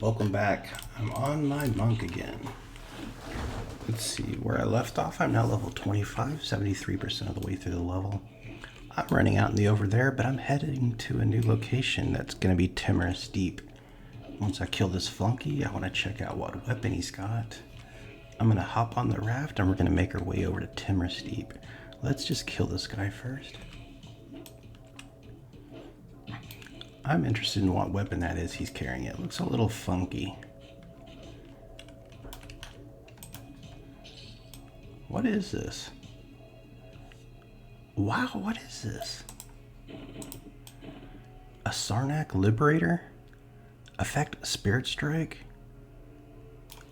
Welcome back. I'm on my monk again. Let's see where I left off. I'm now level 25, 73% of the way through the level. I'm running out in the over there, but I'm heading to a new location that's going to be Timorous Deep. Once I kill this flunky, I want to check out what weapon he's got. I'm going to hop on the raft and we're going to make our way over to Timorous Deep. Let's just kill this guy first. I'm interested in what weapon that is he's carrying. It looks a little funky. What is this? Wow, what is this? A Sarnak Liberator? Effect Spirit Strike?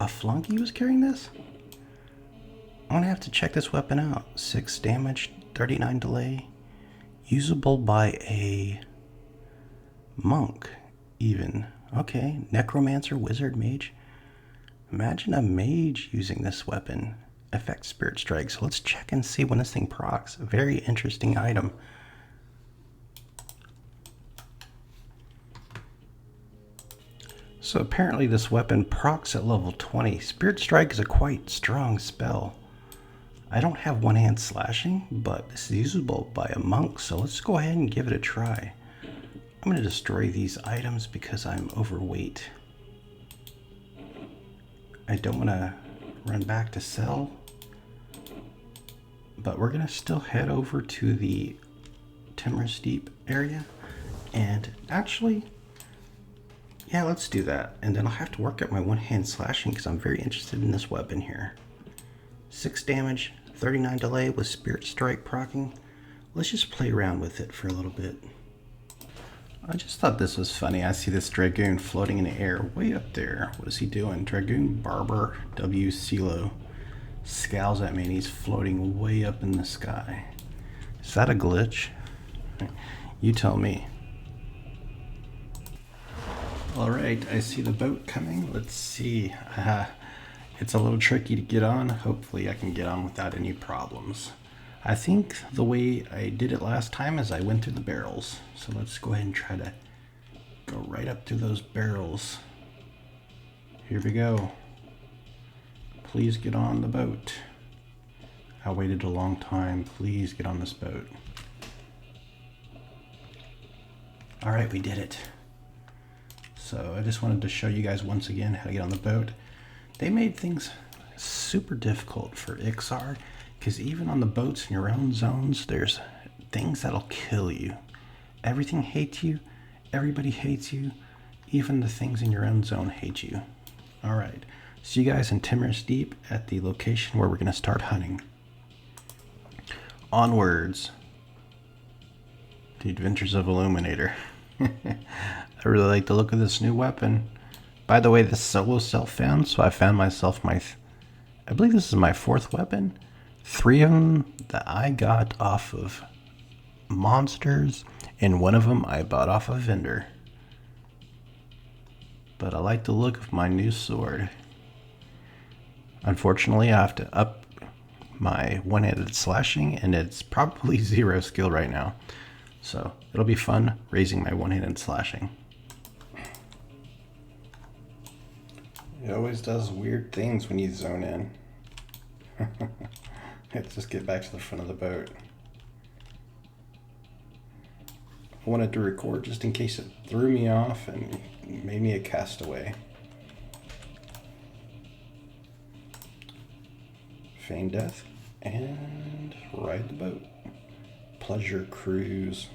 A flunky was carrying this? I'm gonna have to check this weapon out. 6 damage, 39 delay. Usable by a monk, even. Okay, necromancer, wizard, mage. Imagine a mage using this weapon. Effect Spirit Strike. So let's check and see when this thing procs. A very interesting item. So apparently this weapon procs at level 20. Spirit Strike is a quite strong spell. I don't have one-hand slashing, but this is usable by a monk, so let's go ahead and give it a try. I'm going to destroy these items because I'm overweight. I don't want to run back to sell, but we're going to still head over to the Timorous Deep area. And actually, yeah, let's do that. And then I'll have to work at my one-hand slashing because I'm very interested in this weapon here. 6 damage, 39 delay with Spirit Strike proccing. Let's just play around with it for a little bit. I just thought this was funny. I see this Dragoon floating in the air way up there. What is he doing? Dragoon Barber W. Silo scowls at me and he's floating way up in the sky. Is that a glitch? You tell me. Alright, I see the boat coming. Let's see. It's a little tricky to get on. Hopefully I can get on without any problems. I think the way I did it last time is I went through the barrels. So let's go ahead and try to go right up through those barrels. Here we go. Please get on the boat. I waited a long time. Please get on this boat. All right, we did it. So I just wanted to show you guys once again how to get on the boat. They made things super difficult for Iksar. Because even on the boats in your own zones, there's things that'll kill you. Everything hates you. Everybody hates you. Even the things in your own zone hate you. Alright. See you guys in Timorous Deep at the location where we're going to start hunting. Onwards. The Adventures of Illuminator. I really like the look of this new weapon. By the way, this solo self-found, so I found myself I believe this is my 4th weapon. 3 of them that I got off of monsters, and 1 of them I bought off a vendor. But I like the look of my new sword. Unfortunately, I have to up my one-handed slashing, and it's probably 0 skill right now. So it'll be fun raising my one-handed slashing. It always does weird things when you zone in. Let's just get back to the front of the boat. I wanted to record just in case it threw me off and made me a castaway. Feign death and ride the boat. Pleasure cruise.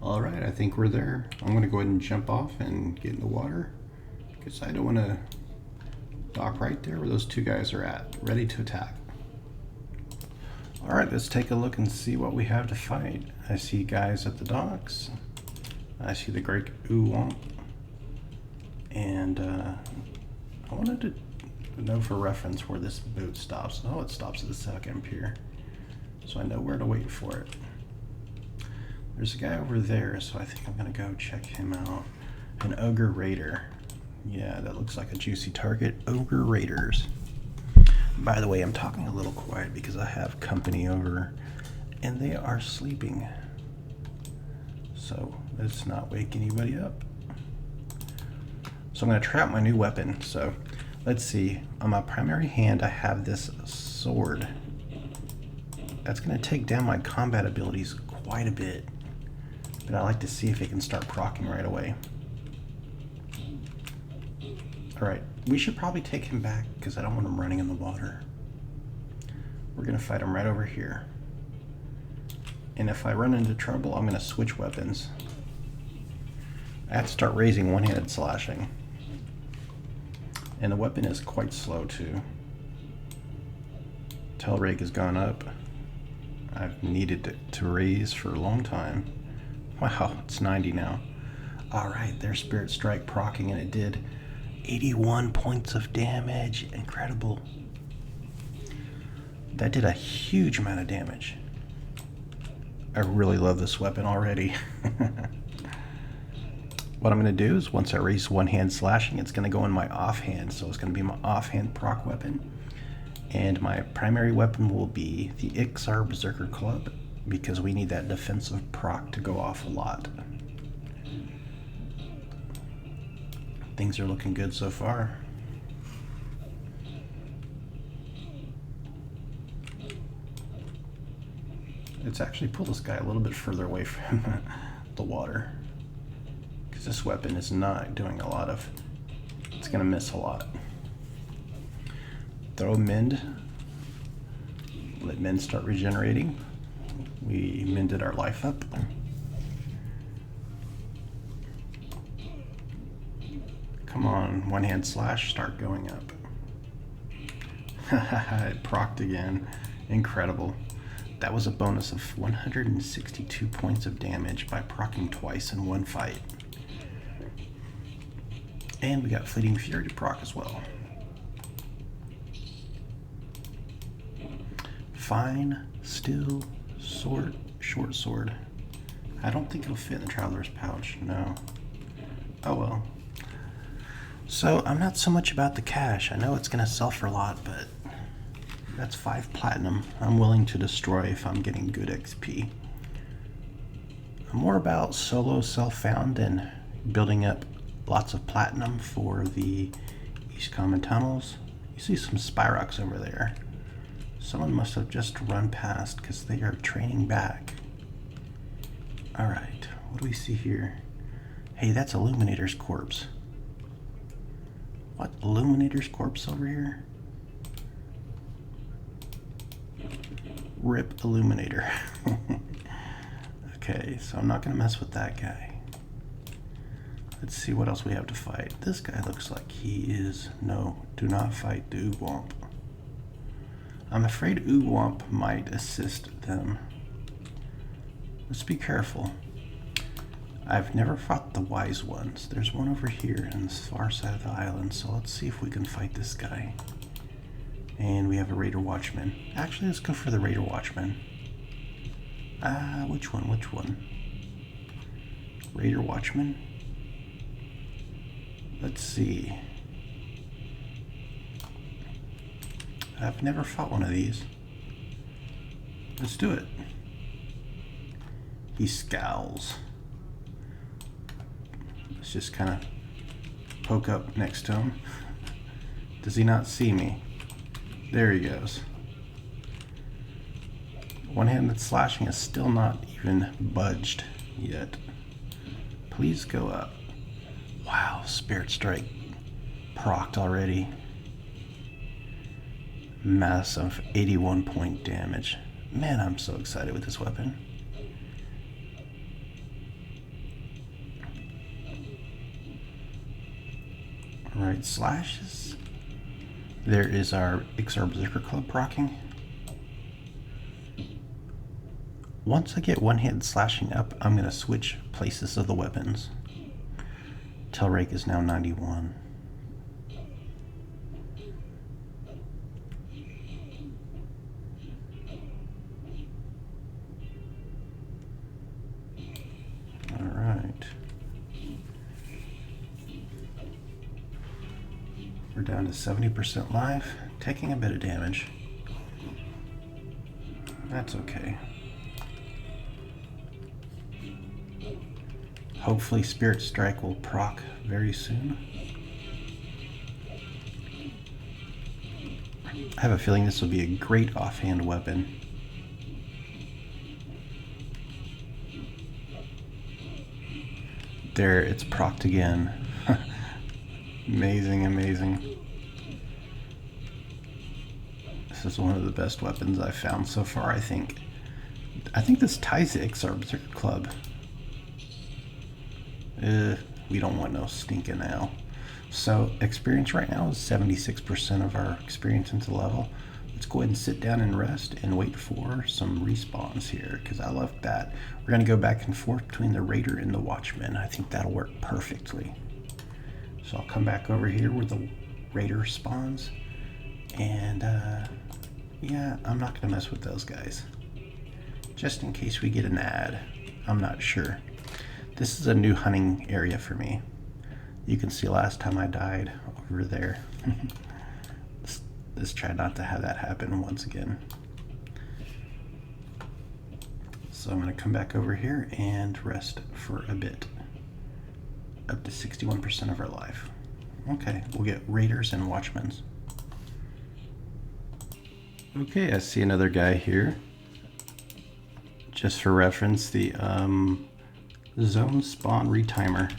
Alright, I think we're there. I'm going to go ahead and jump off and get in the water because I don't want to dock right there where those 2 guys are at, ready to attack. Alright, let's take a look and see what we have to fight. I see guys at the docks. I see the Great Uwamp. And I wanted to know for reference where this boat stops. Oh, it stops at the 2nd pier. So I know where to wait for it. There's a guy over there, so I think I'm going to go check him out. An Ogre Raider. Yeah, that looks like a juicy target. Ogre Raiders. By the way, I'm talking a little quiet because I have company over and they are sleeping. So let's not wake anybody up. So I'm going to try out my new weapon. So let's see. On my primary hand, I have this sword. That's going to take down my combat abilities quite a bit. But I like to see if it can start proccing right away. Alright, we should probably take him back because I don't want him running in the water. We're going to fight him right over here. And if I run into trouble, I'm going to switch weapons. I have to start raising one-handed slashing. And the weapon is quite slow too. Tail rate has gone up. I've needed it to raise for a long time. Wow, it's 90 now. Alright, there's Spirit Strike proccing, and it did 81 points of damage. Incredible. That did a huge amount of damage. I really love this weapon already. What I'm going to do is once I raise one-hand slashing, it's going to go in my offhand. So it's going to be my offhand proc weapon. And my primary weapon will be the Iksar Berserker Club, because we need that defensive proc to go off a lot. Things are looking good so far. Let's actually pull this guy a little bit further away from the water, because this weapon is not doing a lot of, it's going to miss a lot. Throw mend. Let mend start regenerating. We mended our life up. Come on, one-hand slash, start going up. It procced again. Incredible. That was a bonus of 162 points of damage by proccing twice in one fight. And we got Fleeting Fury to proc as well. Fine, still, sword, short sword. I don't think it'll fit in the Traveler's Pouch, no. Oh well. So, I'm not so much about the cash. I know it's going to sell for a lot, but that's 5 platinum I'm willing to destroy if I'm getting good XP. I'm more about solo self-found and building up lots of platinum for the East Common Tunnels. You see some Spyrox over there. Someone must have just run past because they are training back. Alright, what do we see here? Hey, that's Illuminator's corpse. What? Illuminator's corpse over here? Rip Illuminator. Okay, so I'm not going to mess with that guy. Let's see what else we have to fight. This guy looks like he is... No, do not fight the Oogwomp. I'm afraid Oogwomp might assist them. Let's be careful. I've never fought the wise ones. There's one over here on this far side of the island, so let's see if we can fight this guy. And we have a Raider Watchman. Actually, let's go for the Raider Watchman. Which one? Raider Watchman? Let's see. I've never fought one of these. Let's do it. He scowls. Let's just kind of poke up next to him. Does he not see me? There he goes. One-handed slashing is still not even budged yet. Please go up. Wow, Spirit Strike procced already. Massive 81 point damage. Man, I'm so excited with this weapon. Alright, slashes. There is our Iksar Berserker Club proccing. Once I get one-handed slashing up, I'm going to switch places of the weapons. Tail rake is now 91. Alright. We're down to 70% life, taking a bit of damage. That's okay. Hopefully Spirit Strike will proc very soon. I have a feeling this will be a great offhand weapon. There, it's procced again. Amazing, amazing. This is one of the best weapons I've found so far, I think. I think this ties the Iksar Berserker Club. We don't want no stinking ale. So experience right now is 76% of our experience into level. Let's go ahead and sit down and rest and wait for some respawns here, because I love that. We're going to go back and forth between the Raider and the Watchman. I think that'll work perfectly. So I'll come back over here where the Raider spawns. And yeah, I'm not going to mess with those guys. Just in case we get an ad. I'm not sure. This is a new hunting area for me. You can see last time I died over there. Let's try not to have that happen once again. So I'm going to come back over here and rest for a bit. Up to 61% of our life. Okay, we'll get Raiders and Watchmen. Okay, I see another guy here. Just for reference, the zone spawn retimer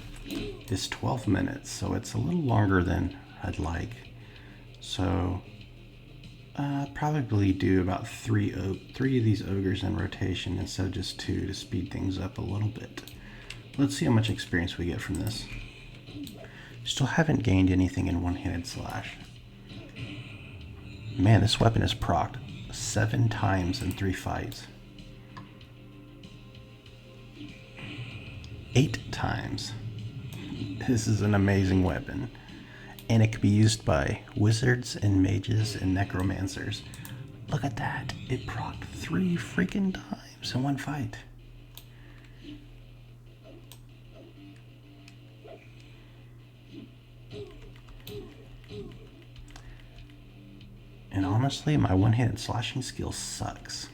is 12 minutes, so it's a little longer than I'd like. So probably do about three of these ogres in rotation instead of just 2 to speed things up a little bit. Let's see how much experience we get from this. Still haven't gained anything in one-handed slash. Man, this weapon is procced 7 times in 3 fights. 8 times. This is an amazing weapon. And it can be used by wizards and mages and necromancers. Look at that. It procced 3 freaking times in 1 fight. And honestly, my one-handed slashing skill sucks.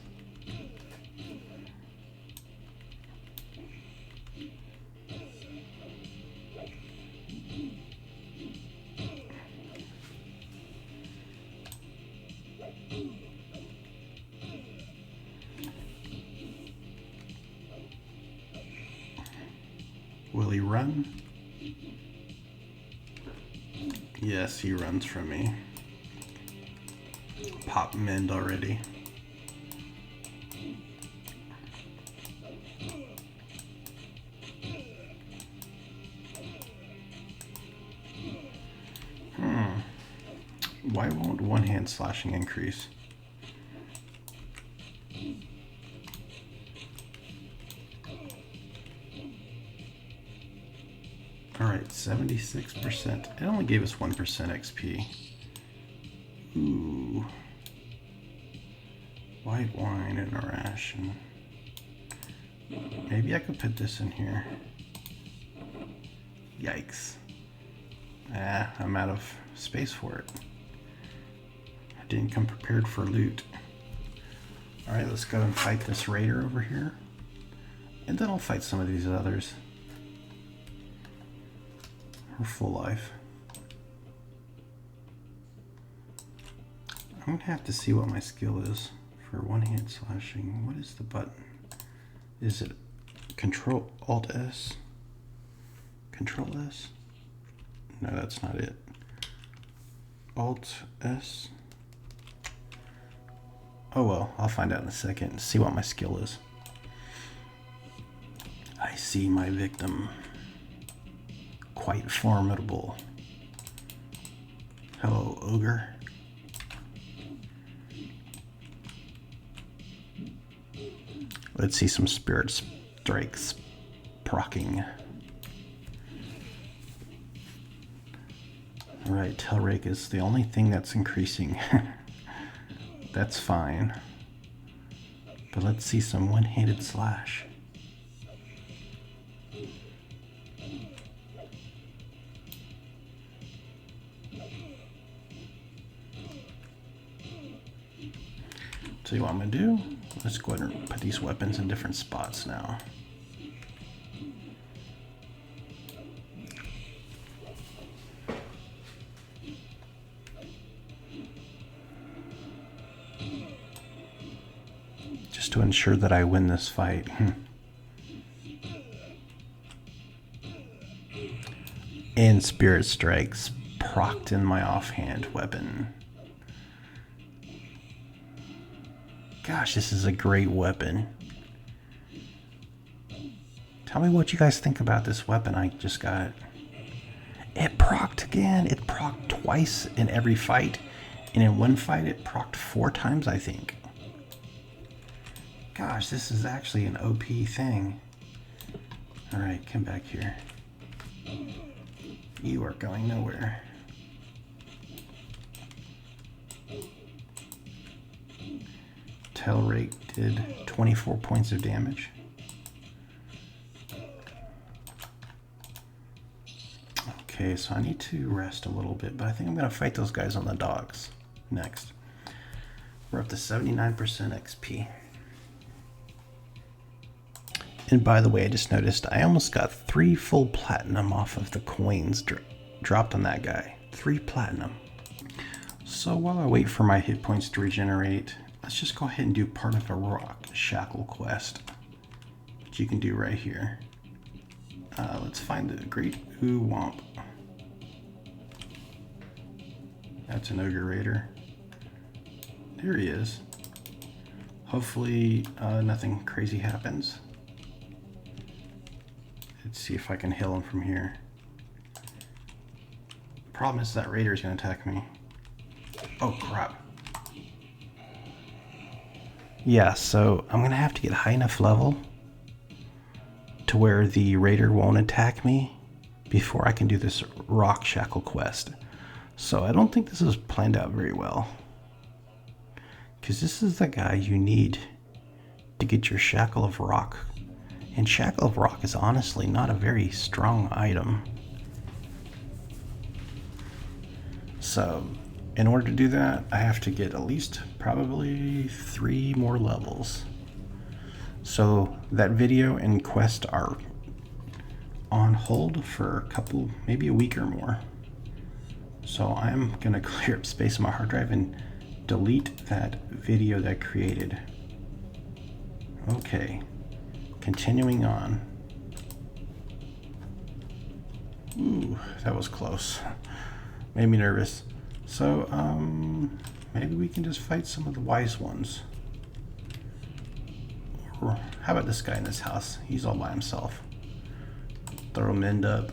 Will he run? Yes, he runs from me. Pop mend already. Why won't one-hand slashing increase? Alright, 76%. It only gave us 1% XP. Ooh. White wine and a ration. Maybe I could put this in here. Yikes. I'm out of space for it. I didn't come prepared for loot. Alright, let's go and fight this raider over here. And then I'll fight some of these others. We're full life. I'm gonna have to see what my skill is for one-hand slashing. What is the button? Is it Control Alt S? Control S? No, that's not it. Alt S. Oh well, I'll find out in a second and see what my skill is. I see my victim. Quite formidable. Hello, ogre. Let's see some spirit strikes proccing. Alright, Telrake is the only thing that's increasing. That's fine. But let's see some one-handed slash. So what I'm going to do, let's go ahead and put these weapons in different spots now. to ensure that I win this fight. And Spirit Strikes procced in my offhand weapon. Gosh, this is a great weapon. Tell me what you guys think about this weapon I just got. It procced again. It procced twice in every fight. And in one fight, it procced 4 times, I think. Gosh, this is actually an OP thing. Alright, come back here. You are going nowhere. Tail rake did 24 points of damage. Okay, so I need to rest a little bit, but I think I'm going to fight those guys on the docks next. We're up to 79% XP. And by the way, I just noticed I almost got 3 full platinum off of the coins dropped on that guy. 3 platinum. So while I wait for my hit points to regenerate, let's just go ahead and do part of a rock shackle quest, which you can do right here. Let's find the Great Ooh Womp. That's an Ogre Raider. There he is. Hopefully nothing crazy happens. Let's see if I can heal him from here. Problem is that Raider is going to attack me. Oh crap. Yeah, so I'm going to have to get high enough level to where the Raider won't attack me before I can do this rock shackle quest. So I don't think this is planned out very well, because this is the guy you need to get your shackle of rock. And shackle of rock is honestly not a very strong item. So in order to do that, I have to get at least probably 3 more levels. So that video and quest are on hold for a couple, maybe a week or more. So I'm gonna clear up space on my hard drive and delete that video that I created. Okay, continuing on. Ooh, that was close. Made me nervous. So, maybe we can just fight some of the wise ones. Or how about this guy in this house? He's all by himself. Throw him end up.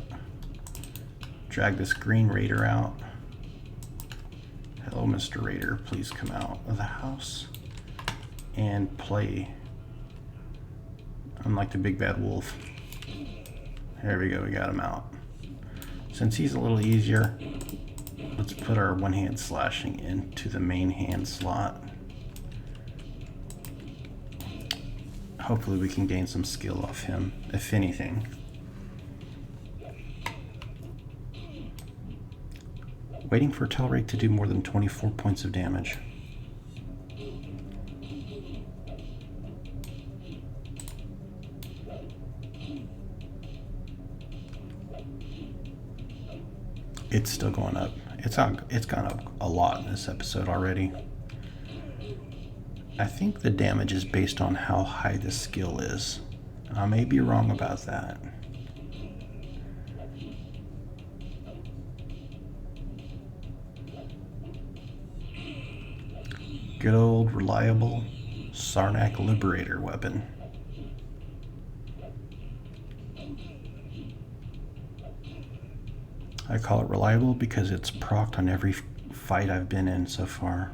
Drag this green Raider out. Hello, Mr. Raider. Please come out of the house and play. Unlike the big bad wolf. There we go. We got him out. Since he's a little easier, let's put our one-hand slashing into the main hand slot. Hopefully we can gain some skill off him, if anything. Waiting for Telrake to do more than 24 points of damage. It's still going up. It's gone up a lot in this episode already. I think the damage is based on how high the skill is. I may be wrong about that. Good old reliable Sarnak Liberator weapon. I call it reliable because it's procced on every fight I've been in so far.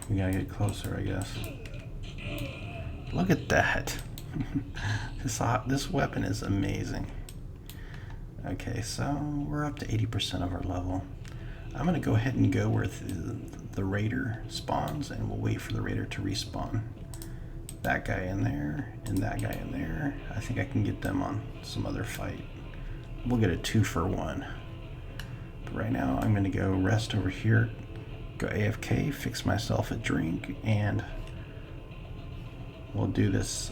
We gotta get closer, I guess. Look at that. This weapon is amazing. Okay, so we're up to 80% of our level. I'm gonna go ahead and go where the Raider spawns, and we'll wait for the Raider to respawn. That guy in there, and that guy in there. I think I can get them on some other fight. We'll get a 2-for-1. But right now, I'm gonna go rest over here, go AFK, fix myself a drink, and we'll do this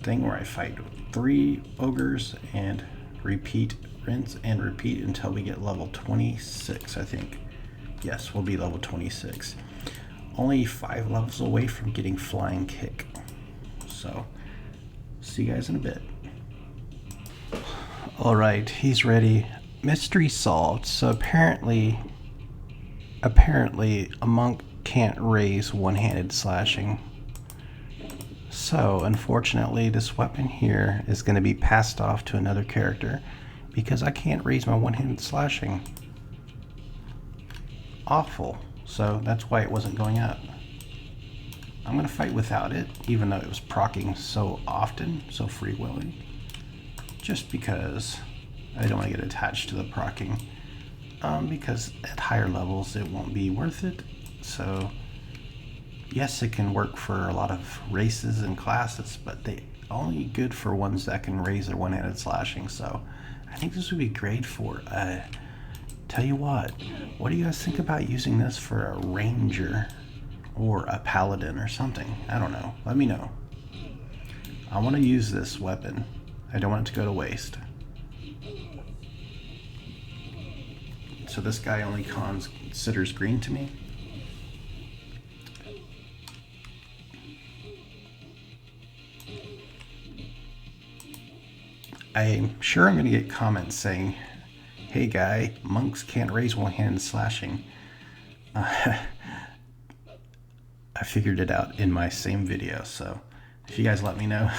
thing where I fight 3 ogres and repeat rinse and repeat until we get level 26, I think. Yes, we'll be level 26. Only 5 levels away from getting Flying Kick. So, see you guys in a bit. Alright, he's ready. Mystery solved. So apparently a monk can't raise one-handed slashing. So unfortunately this weapon here is going to be passed off to another character because I can't raise my one-handed slashing. Awful. So that's why it wasn't going up. I'm going to fight without it, even though it was proccing so often, so free-willing. Just because I don't want to get attached to the proccing. Because at higher levels it won't be worth it. So yes, it can work for a lot of races and classes, but they only good for ones that can raise their one-handed slashing. So I think this would be great for tell you what do you guys think about using this for a ranger or a paladin or something? I don't know. Let me know. I want to use this weapon. I don't want it to go to waste. So this guy only considers green to me. I'm sure I'm going to get comments saying, hey guy, monks can't raise one-handed slashing. I figured it out in my same video, so if you guys let me know.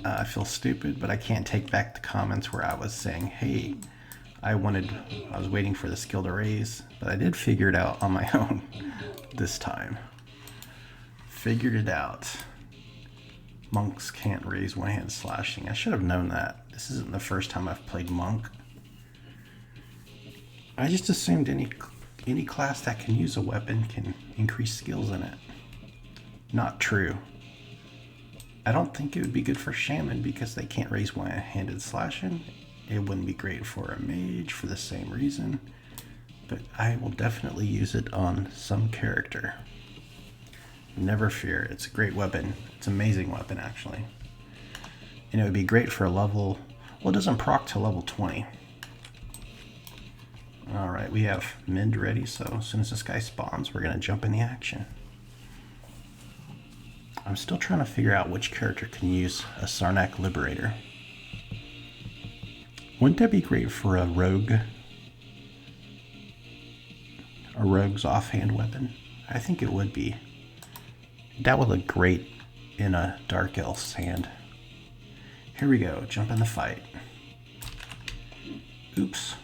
I feel stupid, but I can't take back the comments where I was saying, hey, I was waiting for the skill to raise, but I did figure it out on my own this time. Figured it out. Monks can't raise one-handed slashing. I should have known that. This isn't the first time I've played monk. I just assumed any class that can use a weapon can increase skills in it. Not true. I don't think it would be good for shaman because they can't raise one-handed slashing. It wouldn't be great for a mage for the same reason, but I will definitely use it on some character. Never fear, it's a great weapon. It's an amazing weapon actually. And it would be great for a level, well, it doesn't proc to level 20. Alright, we have Mend ready, so as soon as this guy spawns, we're going to jump in the action. I'm still trying to figure out which character can use a Sarnak Liberator. Wouldn't that be great for a rogue? A rogue's offhand weapon? I think it would be. That would look great in a Dark Elf's hand. Here we go, jump in the fight. Oops.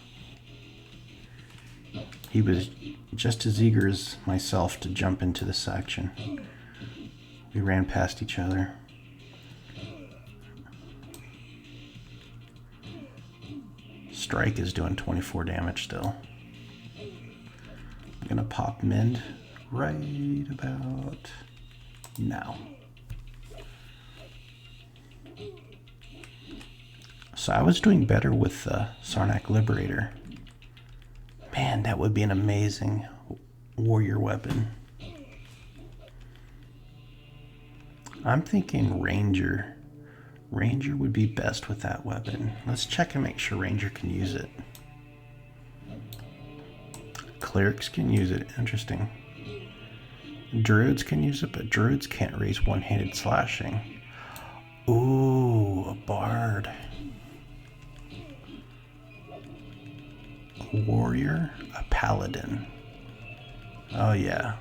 He was just as eager as myself to jump into this action. We ran past each other. Strike is doing 24 damage still. I'm gonna pop Mend right about now. So I was doing better with the Sarnak Liberator. Man, that would be an amazing warrior weapon. I'm thinking Ranger. Ranger would be best with that weapon. Let's check and make sure Ranger can use it. Clerics can use it. Interesting. Druids can use it, but Druids can't raise one-handed slashing. Ooh, a Bard. A warrior, a Paladin. Oh yeah.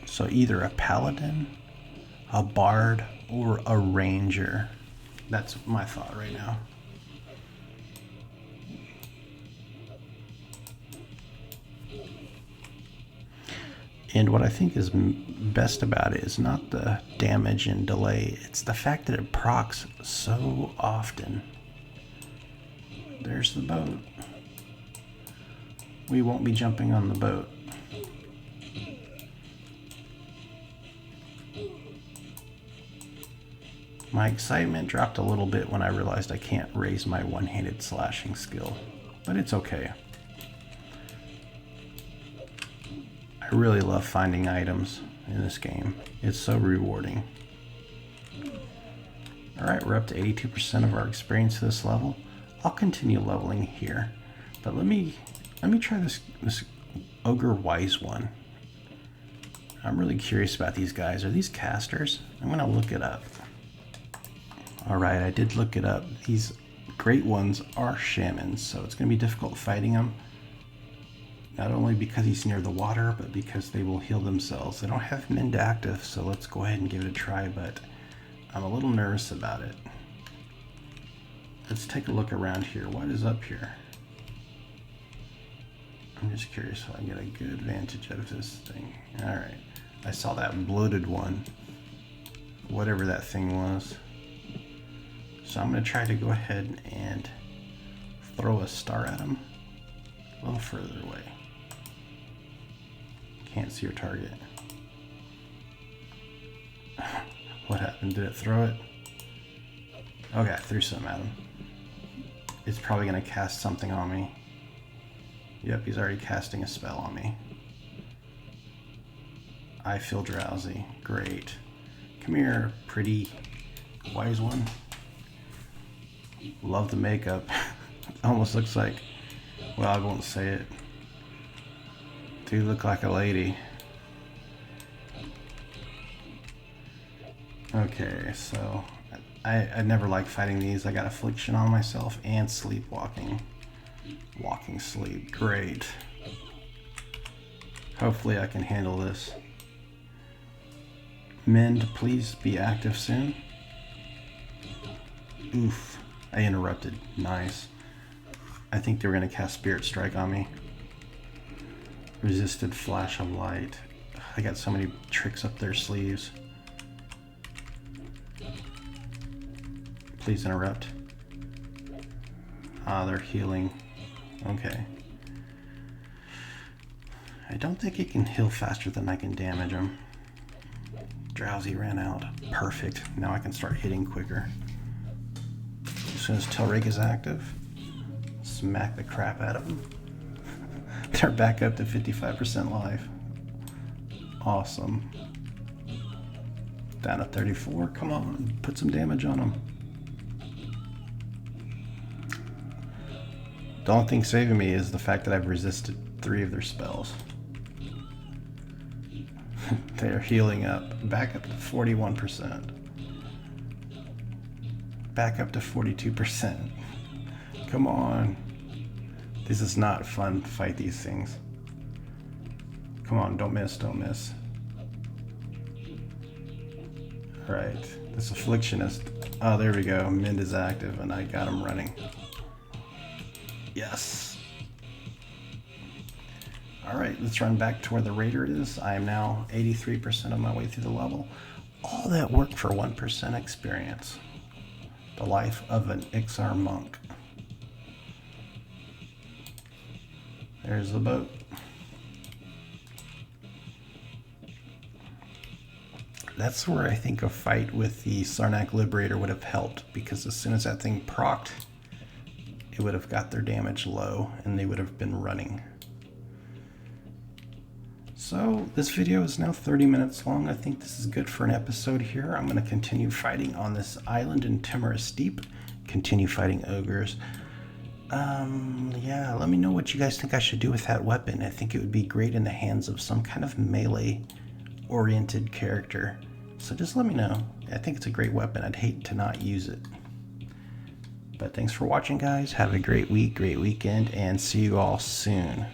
So either a Paladin, a Bard, or a Ranger. That's my thought right now. And what I think is best about it is not the damage and delay, it's the fact that it procs so often. There's the boat. We won't be jumping on the boat. My excitement dropped a little bit when I realized I can't raise my one-handed slashing skill, but it's okay. I really love finding items in this game. It's so rewarding. Alright, we're up to 82% of our experience to this level. I'll continue leveling here, but let me try this Ogre Wise one. I'm really curious about these guys. Are these casters? I'm gonna look it up. Alright, I did look it up. These great ones are shamans, so it's gonna be difficult fighting them. Not only because he's near the water, but because they will heal themselves. They don't have Mend active, so let's go ahead and give it a try, but I'm a little nervous about it. Let's take a look around here. What is up here? I'm just curious if I can get a good vantage of this thing. Alright. I saw that bloated one. Whatever that thing was. So I'm going to try to go ahead and throw a star at him. A little further away. Can't see your target. What happened? Did it throw it? Okay, I threw some at him. It's probably going to cast something on me. Yep, he's already casting a spell on me. I feel drowsy. Great. Come here, pretty wise one. Love the makeup. Almost looks like, well, I won't say it. Do look like a lady. Okay, so I never like fighting these. I got affliction on myself and sleepwalking. Walking sleep. Great. Hopefully I can handle this. Mend, please be active soon. Oof. I interrupted. Nice. I think they were going to cast Spirit Strike on me. Resisted Flash of Light. I got so many tricks up their sleeves. Please interrupt. Ah, they're healing. Okay. I don't think he can heal faster than I can damage him. Drowsy ran out. Perfect. Now I can start hitting quicker. As soon as Telrig is active, smack the crap out of them. They're back up to 55% life. Awesome. Down to 34. Come on, put some damage on them. The only thing saving me is the fact that I've resisted 3 of their spells. They are healing up. Back up to 41%. Back up to 42%. Come on. This is not fun to fight these things. Come on, don't miss, don't miss. Alright, this afflictionist. Oh, there we go. Mend is active and I got him running. Yes. Alright, let's run back to where the raider is. I am now 83% of my way through the level. All that work for 1% experience. The life of an Iksar monk. There's the boat. That's where I think a fight with the Sarnak Liberator would have helped, because as soon as that thing procced, it would have got their damage low and they would have been running. So this video is now 30 minutes long. I think this is good for an episode here. I'm going to continue fighting on this island in Timorous Deep, continue fighting ogres. Yeah, let me know what you guys think I should do with that weapon. I think it would be great in the hands of some kind of melee oriented character. So just let me know. I think it's a great weapon. I'd hate to not use it. But thanks for watching, guys. Have a great week, great weekend, and see you all soon.